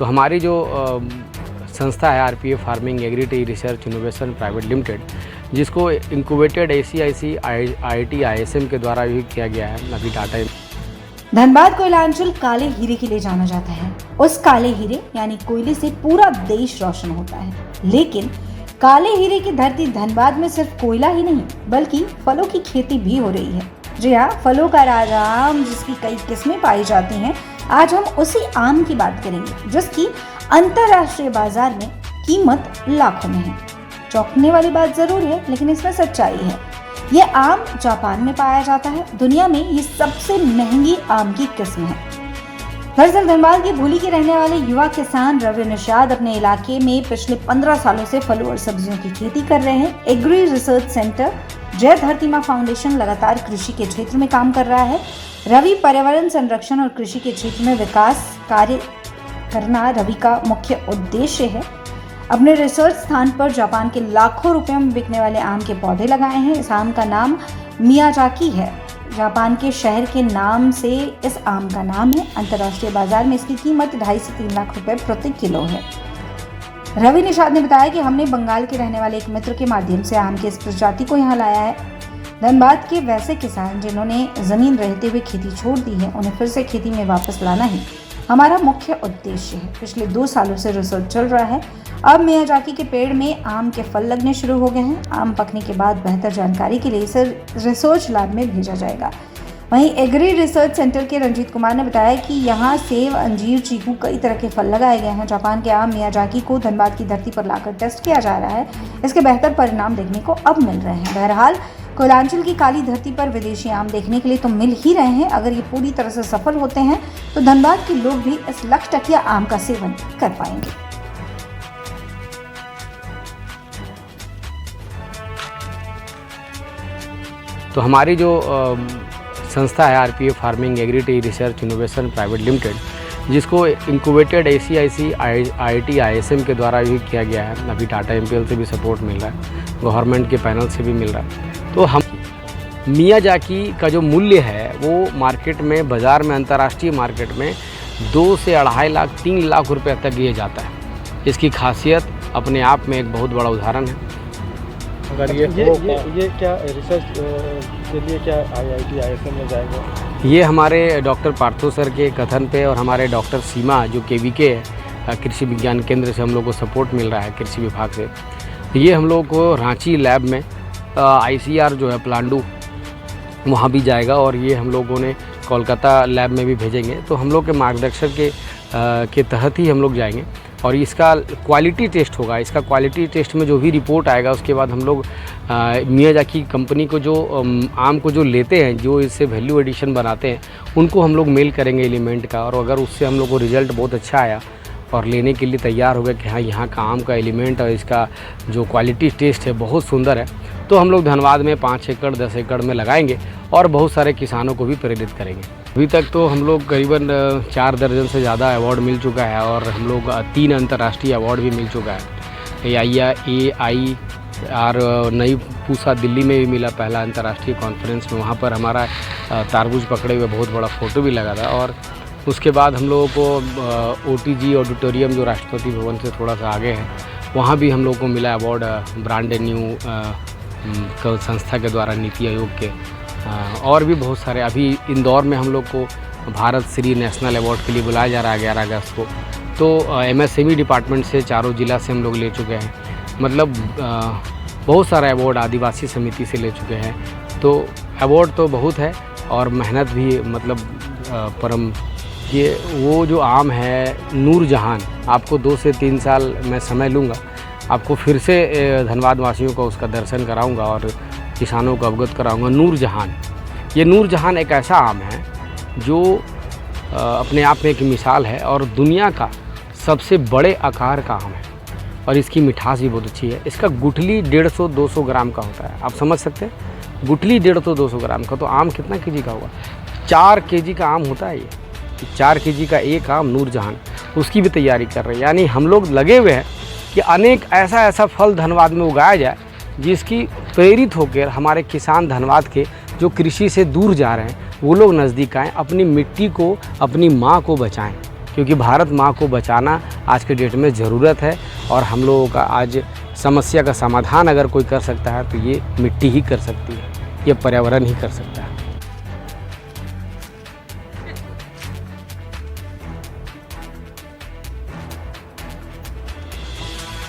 तो हमारी जो संस्था है RPF farming agri research innovation private limited, जिसको इंक्यूबेटेड ACIC IIT ISM के द्वारा भी किया गया है अभी टाटा। धनबाद कोयलांचल काले हीरे के लिए जाना जाता है। उस काले हीरे यानी कोयले से पूरा देश रोशन होता है, लेकिन काले हीरे की धरती धनबाद में सिर्फ कोयला ही नहीं बल्कि फलों की खेती भी हो रही है। जी हाँ, फलों का राजा आम, जिसकी कई किस्में पाई जाती हैं। आज हम उसी आम की बात करेंगे जिसकी अंतर्राष्ट्रीय बाजार में कीमत लाखों में है। चौंकने वाली बात जरूर है, लेकिन इसमें सच्चाई है। ये आम जापान में पाया जाता है। दुनिया में ये सबसे महंगी आम की किस्म है। दरअसल धनबाद की भूली के रहने वाले युवा किसान रवि निषाद अपने इलाके में पिछले 15 सालों से फलों और सब्जियों की खेती कर रहे हैं। एग्री रिसर्च सेंटर जय धरती मां फाउंडेशन लगातार कृषि के क्षेत्र में काम कर रहा है। रवि पर्यावरण संरक्षण और कृषि के क्षेत्र में विकास कार्य करना रवि का मुख्य उद्देश्य है। अपने रिसर्च स्थान पर जापान के लाखों रुपयों में बिकने वाले आम के पौधे लगाए हैं। इस आम का नाम मियाजाकी है। जापान के शहर के नाम से इस आम का नाम है। अंतर्राष्ट्रीय बाजार में इसकी कीमत 2.5 से 3 लाख रुपए प्रति किलो है। रवि निषाद ने बताया कि हमने बंगाल के रहने वाले एक मित्र के माध्यम से आम की इस प्रजाति को यहाँ लाया है। धनबाद के वैसे किसान जिन्होंने जमीन रहते हुए खेती छोड़ दी है, उन्हें फिर से खेती में वापस लाना ही हमारा मुख्य उद्देश्य है। पिछले 2 सालों से रिसर्च चल रहा है। अब मियाजाकी के पेड़ में आम के फल लगने शुरू हो गए हैं। आम पकने के बाद बेहतर जानकारी के लिए इसे रिसर्च लैब में भेजा जाएगा। वहीं एग्री रिसर्च सेंटर के रंजीत कुमार ने बताया कि यहाँ सेब, अंजीर, चीकू कई तरह के फल लगाए गए हैं। जापान के आम मियाजाकी को धनबाद की धरती पर लाकर टेस्ट किया जा रहा है। इसके बेहतर परिणाम देखने को अब मिल रहे हैं। बहरहाल कोयलांचल की काली धरती पर विदेशी आम देखने के लिए तो मिल ही रहे हैं। अगर ये पूरी तरह से सफल होते हैं तो धनबाद के लोग भी इस लखटकिया आम का सेवन कर पाएंगे। तो हमारी जो संस्था है RPF farming agri research innovation private limited, जिसको इंक्यूबेटेड ACIC IIT ISM के द्वारा भी किया गया है अभी टाटा MPL से भी सपोर्ट मिल रहा है, गवर्नमेंट के पैनल से भी मिल रहा है। तो हम मियाजाकी का जो मूल्य है वो मार्केट में, बाज़ार में, अंतर्राष्ट्रीय मार्केट में 2 से 2.5 लाख 3 लाख रुपये तक ये जाता है। इसकी खासियत अपने आप में एक बहुत बड़ा उदाहरण है। अगर ये क्या रिसर्च के लिए क्या IIT ISM में जाएगा? ये हमारे डॉक्टर पार्थो सर के कथन पे और हमारे डॉक्टर सीमा जो KVK है कृषि विज्ञान केंद्र से हम लोग को सपोर्ट मिल रहा है कृषि विभाग से। ये हम लोग को रांची लैब में ICR जो है प्लांडू, वहाँ भी जाएगा और ये हम लोगों ने कोलकाता लैब में भी भेजेंगे। तो हम लोग के मार्गदर्शन के तहत ही हम लोग जाएंगे और इसका क्वालिटी टेस्ट होगा। इसका क्वालिटी टेस्ट में जो भी रिपोर्ट आएगा उसके बाद हम लोग मियाजाकी कंपनी को जो आम को जो लेते हैं, जो इससे वैल्यू एडिशन बनाते हैं, उनको हम लोग मेल करेंगे एलिमेंट का। और अगर उससे हम लोग को रिज़ल्ट बहुत अच्छा आया और लेने के लिए तैयार हो गया कि हाँ यहाँ का आम का एलिमेंट और इसका जो क्वालिटी टेस्ट है बहुत सुंदर है, तो हम लोग धनबाद में 5 एकड़ 10 एकड़ में लगाएंगे और बहुत सारे किसानों को भी प्रेरित करेंगे। अभी तक तो हम लोग करीबन 4 दर्जन से ज़्यादा अवार्ड मिल चुका है और हम लोग 3 अंतर्राष्ट्रीय अवार्ड भी मिल चुका है। AIR नई पूसा दिल्ली में भी मिला पहला अंतर्राष्ट्रीय कॉन्फ्रेंस में। वहाँ पर हमारा तारबूज पकड़े हुए बहुत बड़ा फ़ोटो भी लगा था। और उसके बाद हम लोगों को OTG ऑडिटोरियम जो राष्ट्रपति भवन से थोड़ा सा आगे है, वहाँ भी हम लोग को मिला अवार्ड ब्रांड न्यू संस्था के द्वारा, नीति आयोग के। और भी बहुत सारे, अभी इंदौर में हम लोग को भारत श्री नेशनल अवार्ड के लिए बुलाया जा रहा है 11 अगस्त को। तो MSME डिपार्टमेंट से 4 जिला से हम लोग ले चुके हैं। मतलब बहुत सारे अवार्ड आदिवासी समिति से ले चुके हैं। तो अवार्ड तो बहुत है और मेहनत भी, मतलब परम। ये वो जो आम है नूरजहान, आपको 2 से 3 साल मैं समय लूँगा, आपको फिर से धनबाद वासियों को उसका दर्शन कराऊंगा और किसानों को अवगत कराऊंगा। नूरजहान, ये नूरजहान एक ऐसा आम है जो अपने आप में एक मिसाल है और दुनिया का सबसे बड़े आकार का आम है और इसकी मिठास भी बहुत अच्छी है। इसका गुठली 150-200 ग्राम का होता है। आप समझ सकते हैं, गुठली 150-200 ग्राम का, तो आम कितना केजी का होगा? 4 केजी का आम होता है ये। 4 केजी का एक आम नूरजहान, उसकी भी तैयारी कर रहे हैं। यानी हम लोग लगे हुए हैं कि अनेक ऐसा फल धनबाद में उगाया जाए जिसकी प्रेरित होकर हमारे किसान धनबाद के जो कृषि से दूर जा रहे हैं वो लोग नज़दीक आएँ, अपनी मिट्टी को, अपनी माँ को बचाएं। क्योंकि भारत माँ को बचाना आज के डेट में ज़रूरत है। और हम लोगों का आज समस्या का समाधान अगर कोई कर सकता है तो ये मिट्टी ही कर सकती है, ये पर्यावरण ही कर सकता है।